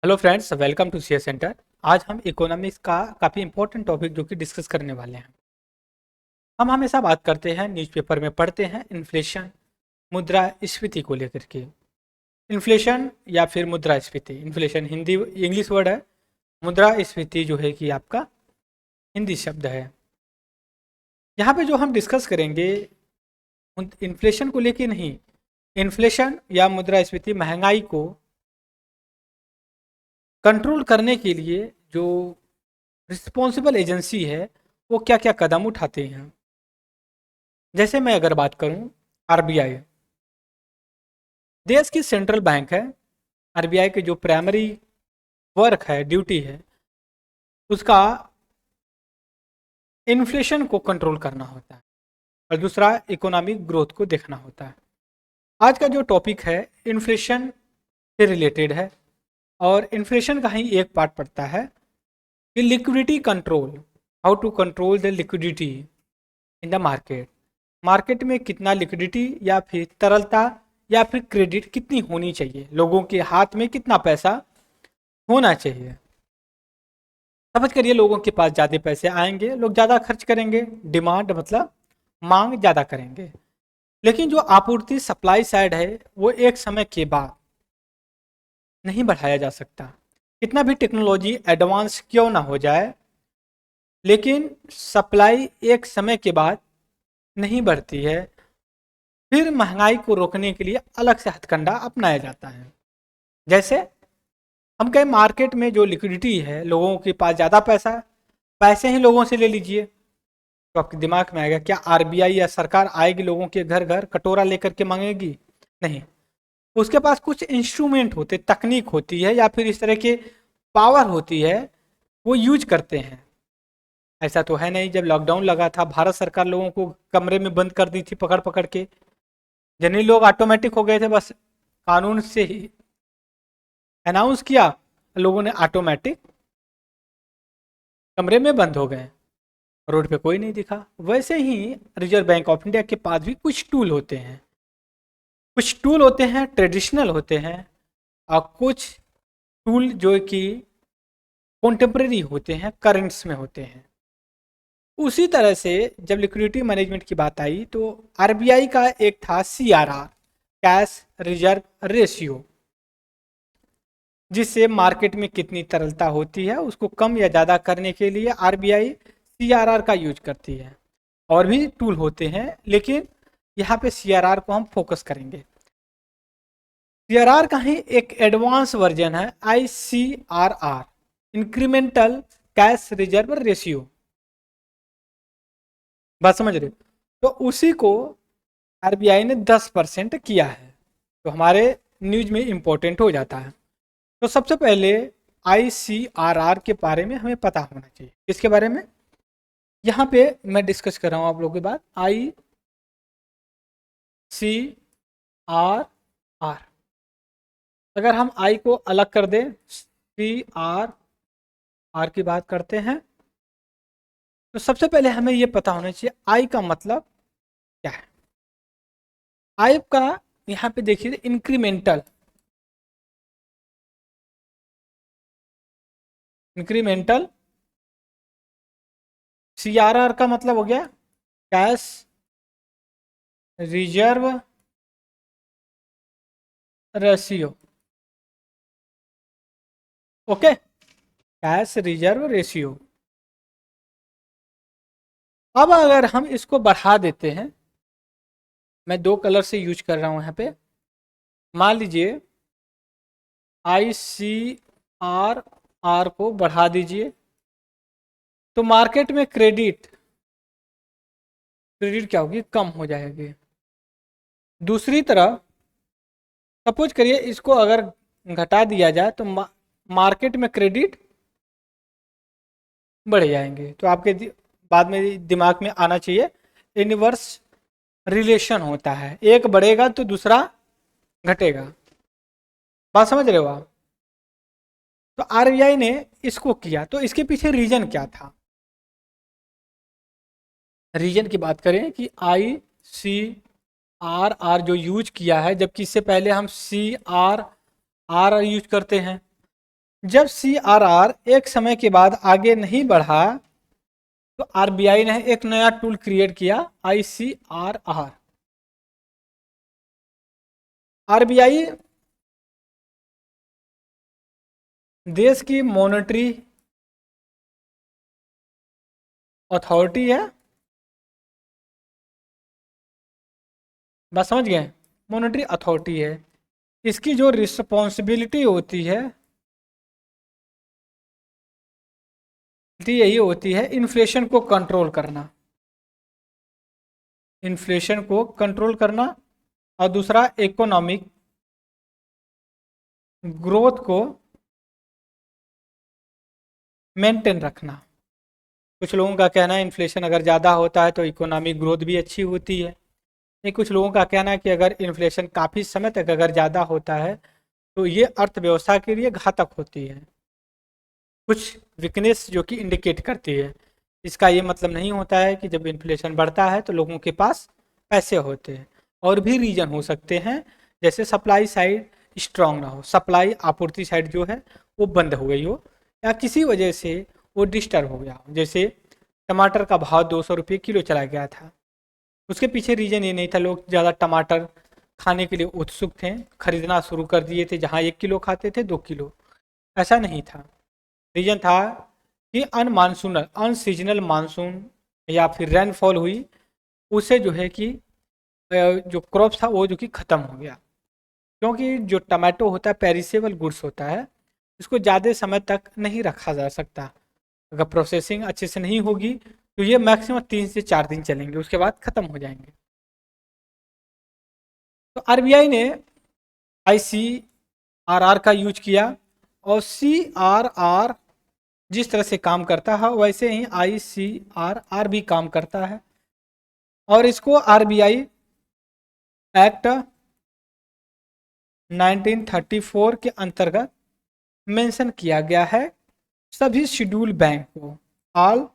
Hello friends, welcome to CA centre. आज हम economics का काफ़ी इंपॉर्टेंट टॉपिक जो कि डिस्कस करने वाले हैं। हम हमेशा बात करते हैं, न्यूज़पेपर में पढ़ते हैं इन्फ्लेशन, मुद्रास्फीति को लेकर के। इन्फ्लेशन या फिर मुद्रास्फीति, इन्फ्लेशन हिंदी इंग्लिश वर्ड है, मुद्रास्फीति जो है कि आपका हिंदी शब्द है। यहाँ पे जो हम डिस्कस करेंगे इन्फ्लेशन को लेके नहीं, इन्फ्लेशन या मुद्रास्फीति महंगाई को कंट्रोल करने के लिए जो रिस्पॉन्सिबल एजेंसी है वो क्या क्या कदम उठाते हैं। जैसे मैं अगर बात करूं, आरबीआई देश की सेंट्रल बैंक है। आरबीआई के जो प्राइमरी वर्क है, ड्यूटी है, उसका इन्फ्लेशन को कंट्रोल करना होता है और दूसरा इकोनॉमिक ग्रोथ को देखना होता है। आज का जो टॉपिक है इन्फ्लेशन से रिलेटेड है और इन्फ्लेशन का ही एक पार्ट पड़ता है कि liquidity control, how to control the liquidity in the market. Market में कितना लिक्विडिटी या फिर तरलता या फिर क्रेडिट कितनी होनी चाहिए, लोगों के हाथ में कितना पैसा होना चाहिए। समझ करिए, लोगों के पास ज़्यादा पैसे आएंगे, लोग ज़्यादा खर्च करेंगे, डिमांड मतलब मांग ज़्यादा करेंगे। लेकिन जो आपूर्ति सप्लाई साइड है वो एक समय के बाद नहीं बढ़ाया जा सकता। कितना भी टेक्नोलॉजी एडवांस क्यों ना हो जाए, लेकिन सप्लाई एक समय के बाद नहीं बढ़ती है। फिर महंगाई को रोकने के लिए अलग से हथकंडा अपनाया जाता है। जैसे हम कहें मार्केट में जो लिक्विडिटी है, लोगों के पास ज़्यादा पैसा है, पैसे ही लोगों से ले लीजिए। तो आपके दिमाग में आएगा, क्या आरबीआई या सरकार आएगी लोगों के घर घर कटोरा लेकर के मांगेगी? नहीं। उसके पास कुछ इंस्ट्रूमेंट होते, तकनीक होती है या फिर इस तरह के पावर होती है, वो यूज करते हैं। ऐसा तो है नहीं, जब लॉकडाउन लगा था भारत सरकार लोगों को कमरे में बंद कर दी थी पकड़ पकड़ के, जिन्हीं लोग ऑटोमेटिक हो गए थे, बस कानून से ही अनाउंस किया, लोगों ने ऑटोमेटिक कमरे में बंद हो गए, रोड पे कोई नहीं दिखा। वैसे ही रिजर्व बैंक ऑफ इंडिया के पास भी कुछ टूल होते हैं, कुछ टूल होते हैं ट्रेडिशनल होते हैं और कुछ टूल जो कि कॉन्टेम्प्रेरी होते हैं, करेंट्स में होते हैं। उसी तरह से जब लिक्विडिटी मैनेजमेंट की बात आई तो आरबीआई का एक था सीआरआर, कैश रिजर्व रेशियो, जिससे मार्केट में कितनी तरलता होती है उसको कम या ज़्यादा करने के लिए आरबीआई सीआरआर का यूज करती है। और भी टूल होते हैं, लेकिन यहाँ पे सीआरआर को हम फोकस करेंगे। सीआरआर का ही एक एडवांस वर्जन है ICRR, incremental cash reserve ratio. बात समझ रहे हो? तो उसी को आरबीआई ने 10% किया है, तो हमारे न्यूज में इंपॉर्टेंट हो जाता है। तो सबसे पहले आईसीआरआर के बारे में हमें पता होना चाहिए। इसके बारे में यहाँ पे मैं डिस्कस कर रहा हूँ आप लोगों के बाद। आईसीआरआर, अगर हम आई को अलग कर दें, सीआरआर की बात करते हैं, तो सबसे पहले हमें यह पता होना चाहिए आई का मतलब क्या है। आई का यहाँ पे देखिए इंक्रीमेंटल, इंक्रीमेंटल सीआरआर का मतलब हो गया cash reserve ratio. Okay, cash reserve ratio. अब अगर हम इसको बढ़ा देते हैं, मैं दो कलर से यूज कर रहा हूं यहाँ पे, मान लीजिए आईसीआरआर को बढ़ा दीजिए, तो मार्केट में क्रेडिट क्रेडिट क्या होगी, कम हो जाएगी। दूसरी तरफ सपोज करिए इसको अगर घटा दिया जाए तो मार्केट में क्रेडिट बढ़ जाएंगे। तो आपके बाद में दिमाग में आना चाहिए, इनवर्स रिलेशन होता है, एक बढ़ेगा तो दूसरा घटेगा। बात समझ रहे हो आप? तो आरबीआई ने इसको किया, तो इसके पीछे रीजन क्या था? रीजन की बात करें कि आई सी आर आर जो यूज किया है, जबकि इससे पहले हम सी आर आर यूज करते हैं, जब CRR एक समय के बाद आगे नहीं बढ़ा तो RBI ने एक नया टूल क्रिएट किया, ICRR। RBI देश की मॉनेटरी अथॉरिटी है, बात समझ गए, मॉनेटरी अथॉरिटी है। इसकी जो रिस्पॉन्सिबिलिटी होती है यही होती है इन्फ्लेशन को कंट्रोल करना, इन्फ्लेशन को कंट्रोल करना, और दूसरा इकोनॉमिक ग्रोथ को मेंटेन रखना। कुछ लोगों का कहना है इन्फ्लेशन अगर ज़्यादा होता है तो इकोनॉमिक ग्रोथ भी अच्छी होती है। नहीं, कुछ लोगों का कहना है कि अगर इन्फ्लेशन काफ़ी समय तक अगर ज़्यादा होता है तो ये अर्थव्यवस्था के लिए घातक होती है, कुछ वीकनेस जो कि इंडिकेट करती है। इसका ये मतलब नहीं होता है कि जब इन्फ्लेशन बढ़ता है तो लोगों के पास पैसे होते हैं, और भी रीजन हो सकते हैं, जैसे सप्लाई साइड स्ट्रांग ना हो, सप्लाई आपूर्ति साइड जो है वो बंद हो गई हो, या किसी वजह से वो डिस्टर्ब हो गया हो। जैसे टमाटर का भाव 200 रुपये किलो चला गया था, उसके पीछे रीजन ये नहीं था लोग ज़्यादा टमाटर खाने के लिए उत्सुक थे, खरीदना शुरू कर दिए थे, जहाँ 1 किलो खाते थे 2 किलो, ऐसा नहीं था। रीजन था कि अनमानसूनल अनसीजनल मानसून या फिर रेनफॉल हुई, उससे जो है कि जो क्रॉप था वो जो कि ख़त्म हो गया। क्योंकि जो टमाटो होता है पेरिसेबल गुड्स होता है, इसको ज़्यादा समय तक नहीं रखा जा सकता। अगर प्रोसेसिंग अच्छे से नहीं होगी तो ये मैक्सिमम 3 से 4 दिन चलेंगे, उसके बाद ख़त्म हो जाएंगे। तो RBI ने ICRR का यूज किया, और CRR जिस तरह से काम करता है वैसे ही ICRR भी काम करता है, और इसको RBI एक्ट 1934 के अंतर्गत मेंशन किया गया है सभी शेड्यूल बैंक को, all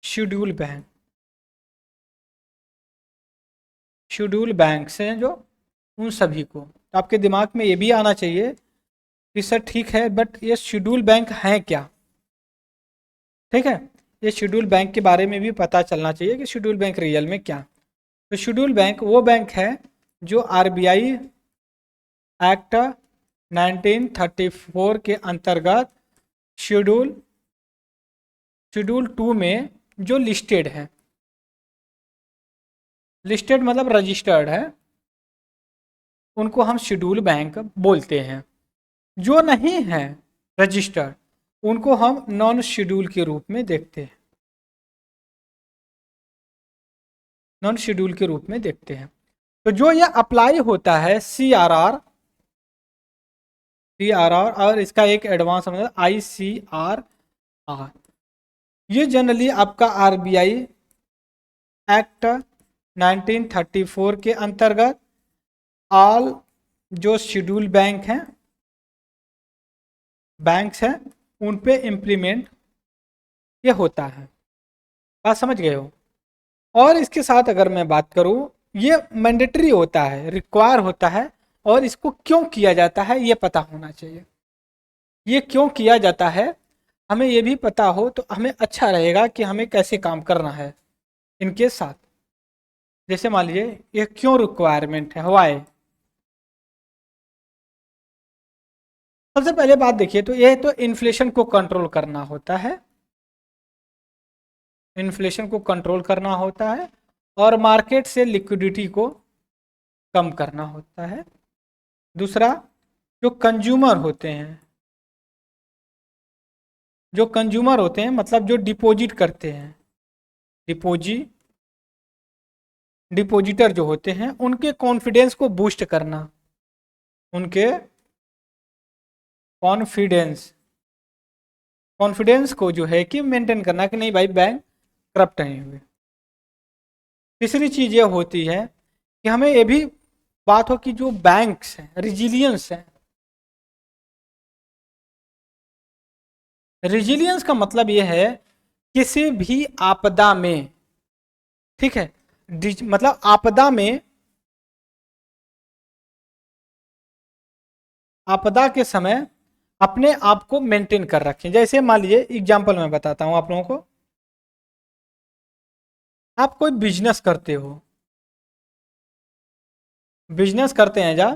schedule bank, schedule bank हैं जो, उन सभी को। तो आपके दिमाग में ये भी आना चाहिए कि सर ठीक है बट ये शेड्यूल बैंक हैं क्या, ठीक है, ये शेड्यूल बैंक के बारे में भी पता चलना चाहिए कि शेड्यूल बैंक रियल में क्या। तो शेड्यूल बैंक वो बैंक है जो RBI एक्ट 1934 के अंतर्गत शेड्यूल 2 में जो लिस्टेड है, लिस्टेड मतलब रजिस्टर्ड है, उनको हम शेड्यूल बैंक बोलते हैं। जो नहीं है रजिस्टर्ड उनको हम नॉन शेड्यूल के रूप में देखते हैं, नॉन शेड्यूल के रूप में देखते हैं। तो जो ये अप्लाई होता है CRR और इसका एक एडवांस मतलब ICRR, ये जनरली आपका RBI एक्ट 1934 के अंतर्गत ऑल जो शेड्यूल बैंक हैं, बैंक्स हैं, उन पे इम्प्लीमेंट ये होता है। बात समझ गए हो। और इसके साथ अगर मैं बात करूं, ये मैंडेटरी होता है, रिक्वायर होता है, और इसको क्यों किया जाता है ये पता होना चाहिए। ये क्यों किया जाता है हमें ये भी पता हो तो हमें अच्छा रहेगा कि हमें कैसे काम करना है इनके साथ। जैसे मान लीजिए ये क्यों रिक्वायरमेंट है, व्हाई। सबसे पहले बात देखिए तो ये तो इन्फ्लेशन को कंट्रोल करना होता है, इन्फ्लेशन को कंट्रोल करना होता है, और मार्केट से लिक्विडिटी को कम करना होता है। दूसरा, जो कंज्यूमर होते हैं, जो कंज्यूमर होते हैं मतलब जो डिपॉजिट करते हैं, डिपॉजिटर जो होते हैं उनके कॉन्फिडेंस को बूस्ट करना, उनके कॉन्फिडेंस को जो है कि मेंटेन करना कि नहीं भाई बैंक करप्ट नहीं हुए। तीसरी चीज़ ये होती है कि हमें ये भी बात हो कि जो बैंक्स हैं रिजिलियंस हैं, रिजिलियंस का मतलब ये है किसी भी आपदा में, ठीक है, मतलब आपदा के समय अपने आप को मेंटेन कर रखें। जैसे मान लीजिए एग्जांपल मैं बताता हूं आप लोगों को, आप कोई बिजनेस करते हो, बिजनेस करते हैं जा,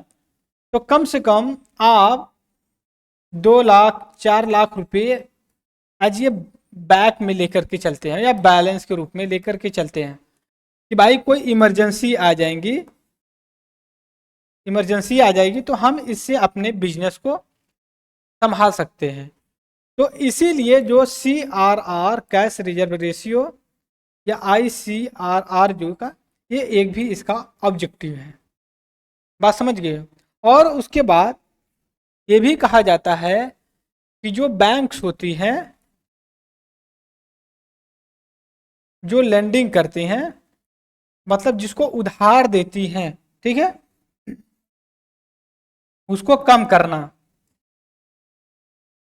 तो कम से कम आप 2 लाख 4 लाख रुपए आज ये बैक में लेकर के चलते हैं या बैलेंस के रूप में लेकर के चलते हैं कि भाई कोई इमरजेंसी आ जाएंगी, इमरजेंसी आ जाएगी तो हम इससे अपने बिजनेस को संभाल सकते हैं। तो इसीलिए जो CRR कैश रिजर्व रेशियो या ICRR जो का, ये एक भी इसका ऑब्जेक्टिव है। बात समझ गए। और उसके बाद ये भी कहा जाता है कि जो बैंक्स होती हैं, जो लेंडिंग करती हैं, मतलब जिसको उधार देती हैं, ठीक है, उसको कम करना।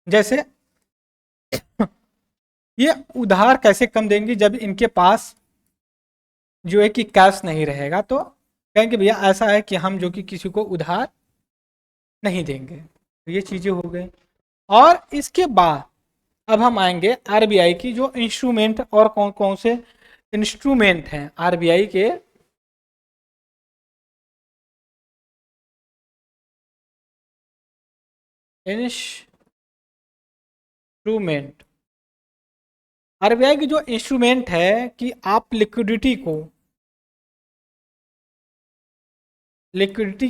जैसे ये उधार कैसे कम देंगी, जब इनके पास जो है कि कैश नहीं रहेगा, तो कहेंगे भैया ऐसा है कि हम जो कि किसी को उधार नहीं देंगे। तो ये चीजें हो गई। और इसके बाद अब हम आएंगे आरबीआई की जो इंस्ट्रूमेंट, और कौन कौन से इंस्ट्रूमेंट हैं आरबीआई के। इंस्ट्रूमेंट, आरबीआई की जो इंस्ट्रूमेंट है कि आप लिक्विडिटी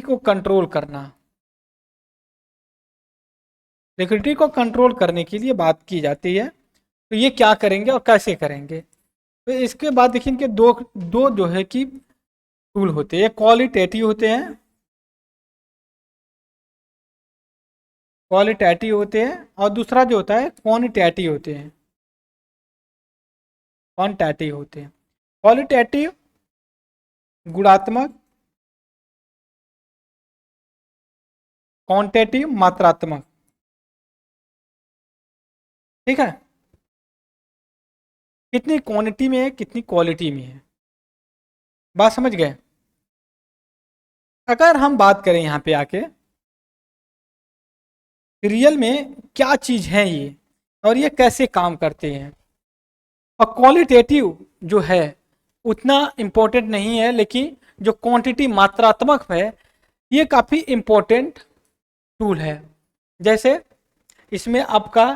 को कंट्रोल करना, लिक्विडिटी को कंट्रोल करने के लिए बात की जाती है। तो ये क्या करेंगे और कैसे करेंगे। तो इसके बाद देखिए इनके दो दो जो है कि टूल होते हैं, क्वालिटेटिव होते हैं, क्वालिटेटिव होते हैं, और दूसरा जो होता है क्वांटिटेटिव होते हैं, क्वांटिटेटिव होते हैं। क्वालिटेटिव गुणात्मक, क्वांटिटेटिव मात्रात्मक, ठीक है, कितनी क्वांटिटी में है कितनी क्वालिटी में है। बात समझ गए। अगर हम बात करें यहाँ पे आके रियल में क्या चीज है ये और ये कैसे काम करते हैं, और क्वालिटेटिव जो है उतना इम्पोर्टेंट नहीं है, लेकिन जो क्वांटिटी मात्रात्मक है ये काफ़ी इम्पोर्टेंट टूल है। जैसे इसमें आपका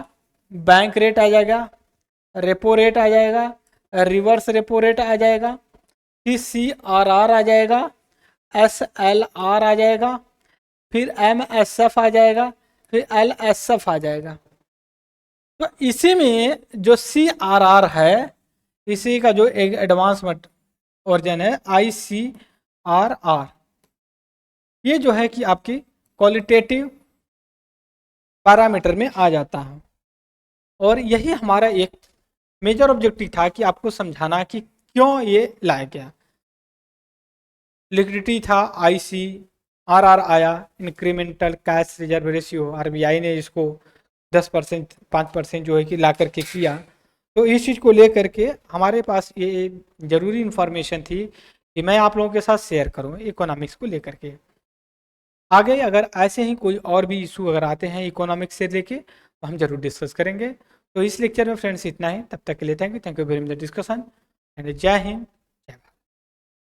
बैंक रेट आ जाएगा, रेपो रेट आ जाएगा, रिवर्स रेपो रेट आ जाएगा, CRR आ जाएगा, SLR आ जाएगा, फिर MSF आ जाएगा, फिर LSF आ जाएगा। तो इसी में जो CRR है, इसी का जो एक एडवांस वर्जन है ICRR, ये जो है कि आपकी क्वालिटेटिव पैरामीटर में आ जाता है। और यही हमारा एक मेजर ऑब्जेक्टिव था कि आपको समझाना कि क्यों ये लाया गया। लिक्विडिटी था, ICRR आया, incremental cash reserve ratio, RBI ने इसको 10% 5% जो है कि ला करके किया। तो इस चीज़ को लेकर के हमारे पास ये ज़रूरी इन्फॉर्मेशन थी कि मैं आप लोगों के साथ शेयर करूँ इकोनॉमिक्स को लेकर के। आगे अगर ऐसे ही कोई और भी इशू अगर आते हैं इकोनॉमिक्स से लेके, तो हम जरूर डिस्कस करेंगे। तो इस लेक्चर में फ्रेंड्स इतना ही, तब तक के लिए thank you very much discussion and जय हिंद।